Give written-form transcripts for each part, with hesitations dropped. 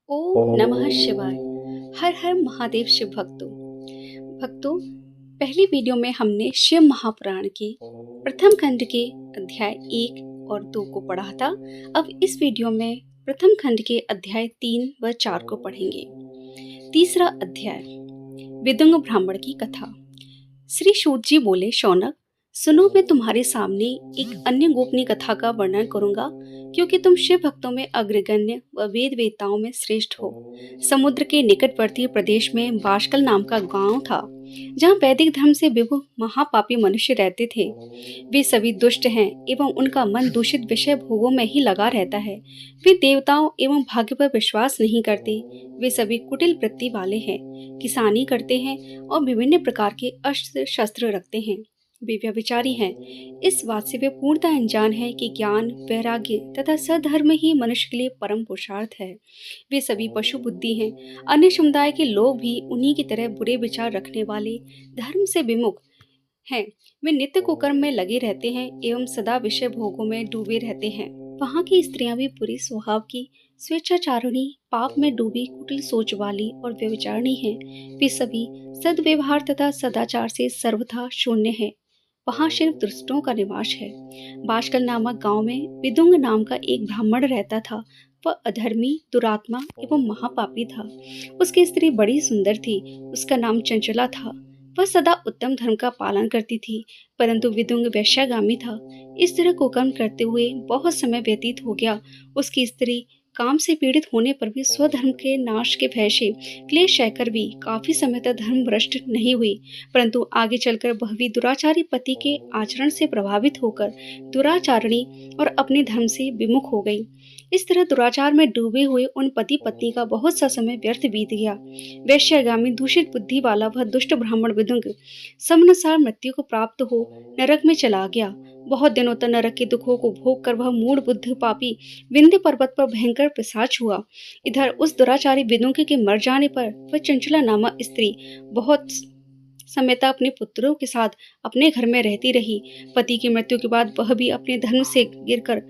ओम नमः शिवाय। हर हर महादेव शिव भक्तों। भक्तों, पहली वीडियो में हमने शिव महापुराण के प्रथम खंड के अध्याय 1 और 2 को पढ़ा था। अब इस वीडियो में प्रथम खंड के अध्याय 3 व 4 को पढ़ेंगे। तीसरा अध्याय, विदुंग ब्राह्मण की कथा। श्री सूत जी बोले, शौनक सुनो, मैं तुम्हारे सामने एक अन्य गोपनीय कथा का वर्णन करूंगा, क्योंकि तुम शिव भक्तों में अग्रगण्य व वेद वेताओं में श्रेष्ठ हो। समुद्र के निकटवर्ती प्रदेश में बाष्कल नाम का गांव था, जहां वैदिक धर्म से विभु महापापी मनुष्य रहते थे। वे सभी दुष्ट हैं एवं उनका मन दूषित विषय भोगों में ही लगा रहता है। वे देवताओं एवं भाग्य पर विश्वास नहीं करते। वे सभी कुटिल वृत्ति वाले हैं, किसानी करते हैं और विभिन्न प्रकार के अस्त्र शस्त्र रखते हैं। वे व्यभिचारी हैं। इस बात से वे पूर्णतः अनजान है कि ज्ञान, वैराग्य तथा सद्धर्म ही मनुष्य के लिए परम पुरुषार्थ है। वे सभी पशु बुद्धि हैं। अन्य समुदाय के लोग भी उन्हीं की तरह बुरे विचार रखने वाले, धर्म से विमुख हैं। वे नित्य कुकर्म में लगे रहते हैं एवं सदा विषय भोगों में डूबे रहते हैं। वहाँ की स्त्रियां भी बुरी स्वभाव की, स्वेच्छाचारिणी, पाप में डूबी, कुटिल सोच वाली और व्यभिचारिणी हैं। वे सभी सद्व्यवहार तथा सदाचार से सर्वथा शून्य हैं। वहाँ सिर्फ दुष्टों का निवास है। बाष्कल नामक गांव में विदुंग नाम का एक ब्राह्मण रहता था। वह अधर्मी, दुरात्मा एवं महापापी था। उसकी स्त्री बड़ी सुंदर थी। उसका नाम चंचला था। वह सदा उत्तम धर्म का पालन करती थी, परंतु विदुंग वैश्यागामी था। इस तरह कुकर्म करते हुए बहुत समय व्यतीत हो गया। उसकी स्त्री काम से पीड़ित होने पर भी स्वधर्म के नाश के भय से क्लेश सहकर भी काफी समय तक धर्म भ्रष्ट नहीं हुई, परंतु आगे चलकर वह भी दुराचारी पति के आचरण से प्रभावित होकर दुराचारणी और अपने धर्म से विमुख हो गई। इस तरह दुराचार में डूबे हुए उन पति पत्नी का बहुत सा समय व्यर्थ बीत गया। वैश्यागामी दूषित बुद्धि वाला वह दुष्ट ब्राह्मण विदुंग समनुसार मृत्यु को प्राप्त हो नरक में चला गया। बहुत दिनों तक नरक के दुखों को भोग कर वह मूढ़ बुद्ध पापी विंध्य पर्वत पर भयंकर पिशाच हुआ। इधर उस दुराचारी विदुंग के मर जाने पर वह चंचला नामक स्त्री बहुत समय तक अपने पुत्रों के साथ अपने घर में रहती रही। पति की मृत्यु के बाद वह भी अपने धर्म से गिरकर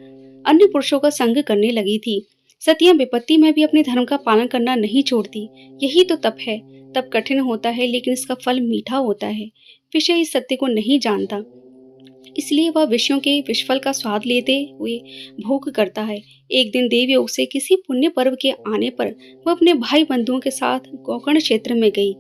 अन्य पुरुषों का संग करने लगी थी। सतियां विपत्ति में भी अपने धर्म का पालन करना नहीं छोड़ती। यही तो तप है। तप कठिन होता है, लेकिन इसका फल मीठा होता है। विषय इस सत्य को नहीं जानता, इसलिए वह विषयों के विषफल का स्वाद लेते हुए भोग करता है। एक दिन देवयोग से किसी पुण्य पर्व के आने पर वह अपने भाई बंधुओं के साथ गोकर्ण क्षेत्र में गई।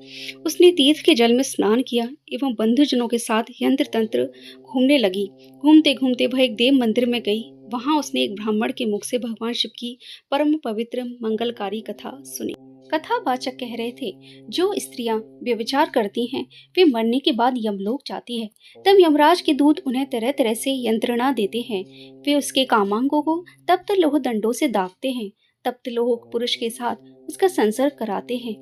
उसने तीर्थ के जल में स्नान किया एवं बंधुजनों के साथ यंत्र तंत्र घूमने लगी। घूमते घूमते वह एक देव मंदिर में गई। वहां उसने एक ब्राह्मण के मुख से भगवान शिव की परम पवित्र मंगलकारी कथा सुनी। कथावाचक कह रहे थे, जो स्त्रियां व्यभिचार करती हैं वे मरने के बाद यमलोक जाती है। तब यमराज के दूत उन्हें तरह तरह से यंत्रणा देते हैं। वे उसके कामांगों को तप्त लोह दंडों से दागते हैं। तप्त लोह पुरुष के साथ उसका संसर्ग कराते हैं।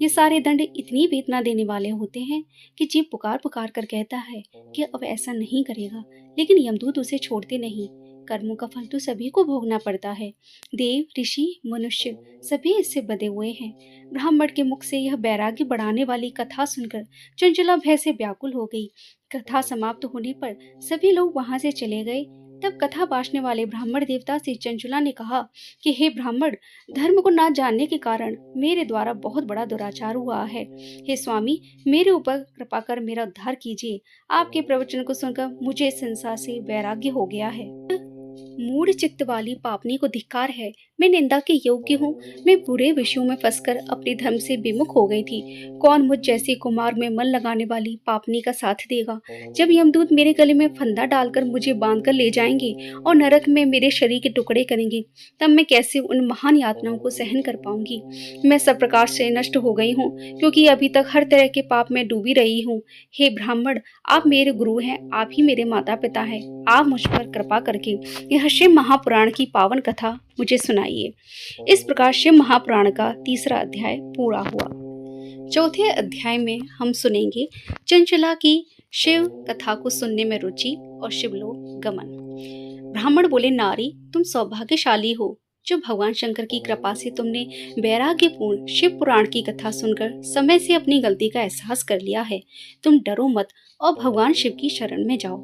ये सारे दंड इतनी वेदना देने वाले होते हैं कि जीव पुकार पुकार कर कहता है कि अब ऐसा नहीं करेगा, लेकिन यमदूत उसे छोड़ते नहीं। कर्मों का फल तो सभी को भोगना पड़ता है। देव, ऋषि, मनुष्य सभी इससे बंधे हुए हैं। ब्राह्मण के मुख से यह वैराग्य बढ़ाने वाली कथा सुनकर चंचला भय से व्याकुल हो गई। कथा समाप्त होने पर सभी लोग वहां से चले गए। तब कथा बांटने वाले ब्राह्मण देवता से चंचला ने कहा कि हे ब्राह्मण, धर्म को ना जानने के कारण मेरे द्वारा बहुत बड़ा दुराचार हुआ है। हे स्वामी, मेरे ऊपर कृपा कर मेरा उद्धार कीजिए। आपके प्रवचन को सुनकर मुझे इस संसार से वैराग्य हो गया है। मूढ़ चित्त वाली पापनी को धिक्कार है। मैं निंदा के योग्य हूँ। मैं बुरे विषयों में फंसकर अपने धर्म से विमुख हो गई थी। कौन मुझ जैसी कुमार में मन लगाने वाली पापनी का साथ देगा? जब यमदूत मेरे गले में फंदा डालकर मुझे बांधकर ले जाएंगे और नरक में मेरे शरीर के टुकड़े करेंगे, तब मैं कैसे उन महान यातनाओं को सहन कर पाऊंगी? मैं सब प्रकार से नष्ट हो गई हूँ, क्योंकि अभी तक हर तरह के पाप में डूबी रही हूँ। हे ब्राह्मण, आप मेरे गुरु हैं, आप ही मेरे माता पिता हैं। आप मुझ पर कृपा करके यह शिव महापुराण की पावन कथा मुझे सुनाइए। इस प्रकार शिव महापुराण का तीसरा अध्याय पूरा हुआ। चौथे अध्याय में हम सुनेंगे चंचला की शिव कथा को सुनने में रुचि और शिवलोक गमन। ब्राह्मण बोले, नारी, तुम सौभाग्यशाली हो जो भगवान शंकर की कृपा से तुमने वैराग्यपूर्ण शिव पुराण की कथा सुनकर समय से अपनी गलती का एहसास कर लिया है। तुम डरो मत और भगवान शिव की शरण में जाओ।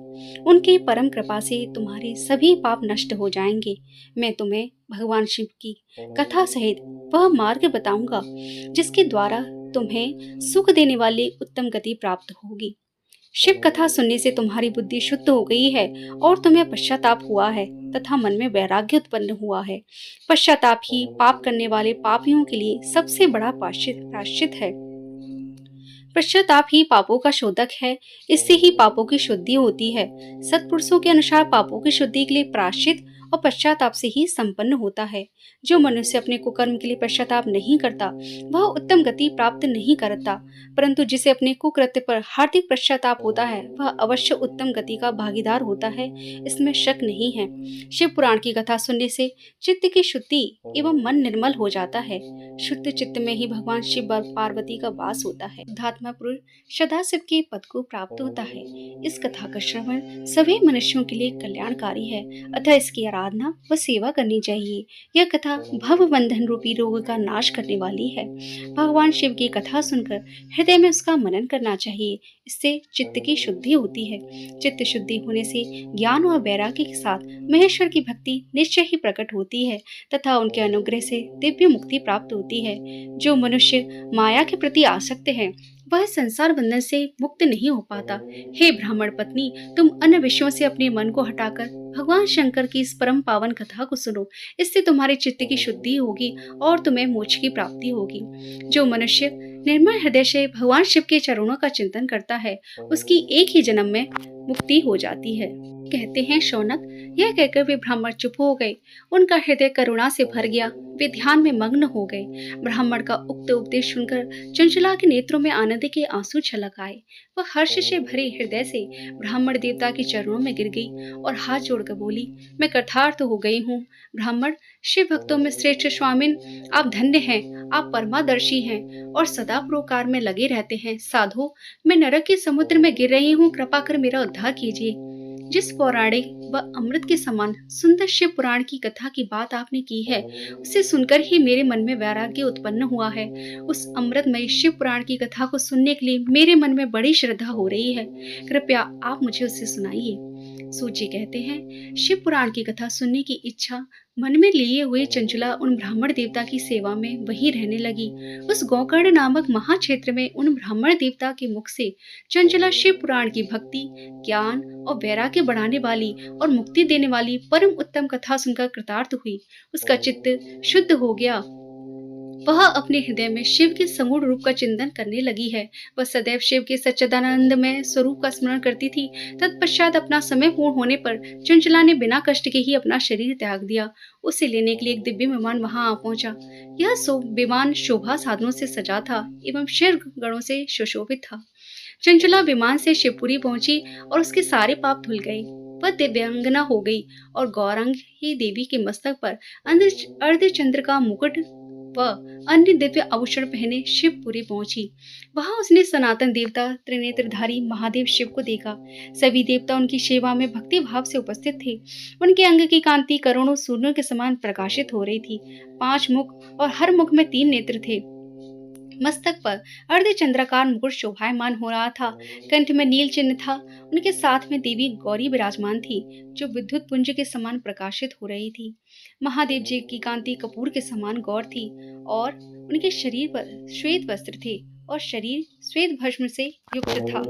उनके परम कृपा से तुम्हारे सभी पाप नष्ट हो जाएंगे। मैं तुम्हें भगवान शिव की कथा सहित वह मार्ग बताऊंगा जिसके द्वारा तुम्हें सुख देने वाली उत्तम गति प्राप्त होगी। शिव कथा सुनने से तुम्हारी बुद्धि शुद्ध हो गई है और तुम्हें पश्चाताप हुआ है तथा मन में वैराग्य उत्पन्न हुआ है। पश्चाताप ही पाप करने वाले पापियों के लिए सबसे बड़ा प्रायश्चित है। पश्चाताप ही पापों का शोधक है, इससे ही पापों की शुद्धि होती है। सत्पुरुषों के अनुसार पापों की शुद्धि के लिए प्रायश्चित और पश्चाताप से ही संपन्न होता है। जो मनुष्य अपने कुकर्म के लिए पश्चाताप नहीं करता वह उत्तम गति प्राप्त नहीं करता, परंतु जिसे अपने कुकृत्य पर हार्दिक पश्चाताप होता है वह अवश्य उत्तम गति का भागीदार होता है, इसमें शक नहीं है। शिव पुराण की कथा सुनने से चित्त की शुद्धि एवं मन निर्मल हो जाता है। शुद्ध चित्त में ही भगवान शिव और पार्वती का वास होता है। धर्मात्मा पुरुष सदाशिव के पद को प्राप्त होता है। इस कथा का श्रवण सभी मनुष्यों के लिए कल्याणकारी है, अतः इसकी आराधना व सेवा करनी चाहिए। यह कथा भव बंधन रूपी रोग का नाश करने वाली है। भगवान शिव की कथा सुनकर हृदय में उसका मनन करना चाहिए, इससे चित्त की शुद्धि होती है। चित्त शुद्धि होने से ज्ञान और वैराग्य के साथ महेश्वर की भक्ति निश्चय ही प्रकट होती है तथा उनके अनुग्रह से दिव्य मुक्ति प्राप्त होती है। जो मनुष्य माया के प्रति आसक्त है वह संसार बंधन से मुक्त नहीं हो पाता। हे ब्राह्मण पत्नी, तुम अन्य विषयों से अपने मन को हटाकर भगवान शंकर की इस परम पावन कथा को सुनो, इससे तुम्हारे चित्त की शुद्धि होगी और तुम्हें मोक्ष की प्राप्ति होगी। जो मनुष्य निर्मल हृदय से भगवान शिव के चरणों का चिंतन करता है उसकी एक ही जन्म में मुक्ति हो जाती है। कहते हैं शौनक, यह कहकर वे ब्राह्मण चुप हो गए। उनका हृदय करुणा से भर गया, वे ध्यान में मग्न हो गए। ब्राह्मण का उक्त उपदेश सुनकर चंचला के नेत्रों में आनंद के आंसू छलक आए। वह हर्ष से भरे हृदय से ब्राह्मण देवता के चरणों में गिर गई और हाथ जोड़कर बोली, मैं कृतार्थ हो गई हूँ। ब्राह्मण, शिव भक्तों में श्रेष्ठ स्वामिन, आप धन्य हैं, आप परमादर्शी हैं और सदा परोपकार में लगे रहते हैं। साधु, मैं नरक के समुद्र में गिर रही हूँ, कृपा कर मेरा उद्धार कीजिए। जिस पौराणिक व अमृत के समान सुंदर शिव पुराण की कथा की बात आपने की है, उसे सुनकर ही मेरे मन में वैराग्य उत्पन्न हुआ है। उस अमृतमय शिव पुराण की कथा को सुनने के लिए मेरे मन में बड़ी श्रद्धा हो रही है। कृपया आप मुझे उसे सुनाइए। सूची कहते हैं, शिव पुराण की कथा सुनने की इच्छा मन में लिए हुए चंचला उन ब्राह्मण देवता की सेवा में वहीं रहने लगी। उस गोकर्ण नामक महाक्षेत्र में उन ब्राह्मण देवता के मुख से चंचला शिव पुराण की भक्ति, ज्ञान और वैराग्य बढ़ाने वाली और मुक्ति देने वाली परम उत्तम कथा सुनकर कृतार्थ हुई। उसका चित्त शुद्ध हो गया। वह अपने हृदय में शिव के सगुण रूप का चिंतन करने लगी है। वह सदैव शिव के सच्चिदानंदमय स्वरूप का स्मरण करती थी। तत्पश्चात अपना समय पूर्ण होने पर चंचला ने बिना कष्ट के ही अपना शरीर त्याग दिया। उसे लेने के लिए एक दिव्य विमान वहां आ पहुंचा। यह विमान शोभा साधनों से सजा था एवं शिव गणों से सुशोभित था। चंचला विमान से शिवपुरी पहुंची और उसके सारे पाप धुल गए। वह दिव्यांगना हो गई और गौरांग ही देवी के मस्तक पर अर्धचंद्र का मुकुट व अन्य दिव्य आभूषण पहने शिवपुरी पहुंची। वहां उसने सनातन देवता त्रिनेत्रधारी महादेव शिव को देखा। सभी देवता उनकी सेवा में भक्ति भाव से उपस्थित थे। उनके अंग की कांति करोड़ों सूर्यों के समान प्रकाशित हो रही थी। 5 मुख और हर मुख में 3 नेत्र थे। मस्तक पर अर्धचंद्राकार मुकुट शोभायमान हो रहा था। कंठ में नील चिन्ह था। उनके साथ में देवी गौरी विराजमान थी, जो विद्युत पुंज के समान प्रकाशित हो रही थी। महादेव जी की कांति कपूर के समान गौर थी और उनके शरीर पर श्वेत वस्त्र थे और शरीर श्वेत भस्म से युक्त था।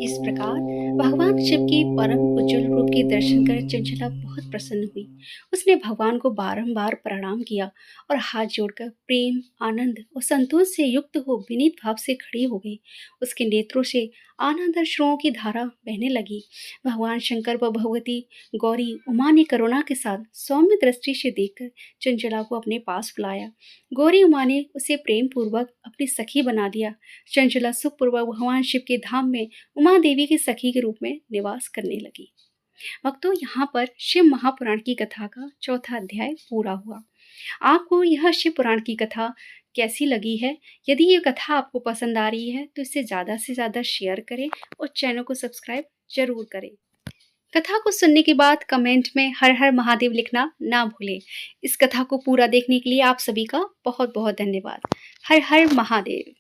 इस प्रकार भगवान शिव के परम उज्जवल रूप के दर्शन कर चंचला बहुत प्रसन्न हुई। उसने भगवान को बारंबार प्रणाम किया और हाथ जोड़कर प्रेम, आनंद और संतोष से युक्त हो विनीत भाव से खड़ी हो गई। उसके नेत्रों से आनंद अश्रुओं की धारा बहने लगी। भगवान शंकर व भगवती गौरी उमा ने करुणा के साथ सौम्य दृष्टि से देखकर चंचला को अपने पास बुलाया। गौरी उमा ने उसे प्रेम पूर्वक अपनी सखी बना दिया। चंचला सुखपूर्वक भगवान शिव के धाम में उमा देवी की सखी के रूप में निवास करने लगी। भक्तों, यहाँ पर शिव महापुराण की कथा का 4था अध्याय पूरा हुआ। आपको यह शिव पुराण की कथा कैसी लगी है? यदि ये कथा आपको पसंद आ रही है तो इसे ज़्यादा से ज़्यादा शेयर करें और चैनल को सब्सक्राइब जरूर करें। कथा को सुनने के बाद कमेंट में हर हर महादेव लिखना ना भूलें। इस कथा को पूरा देखने के लिए आप सभी का बहुत बहुत धन्यवाद। हर हर महादेव।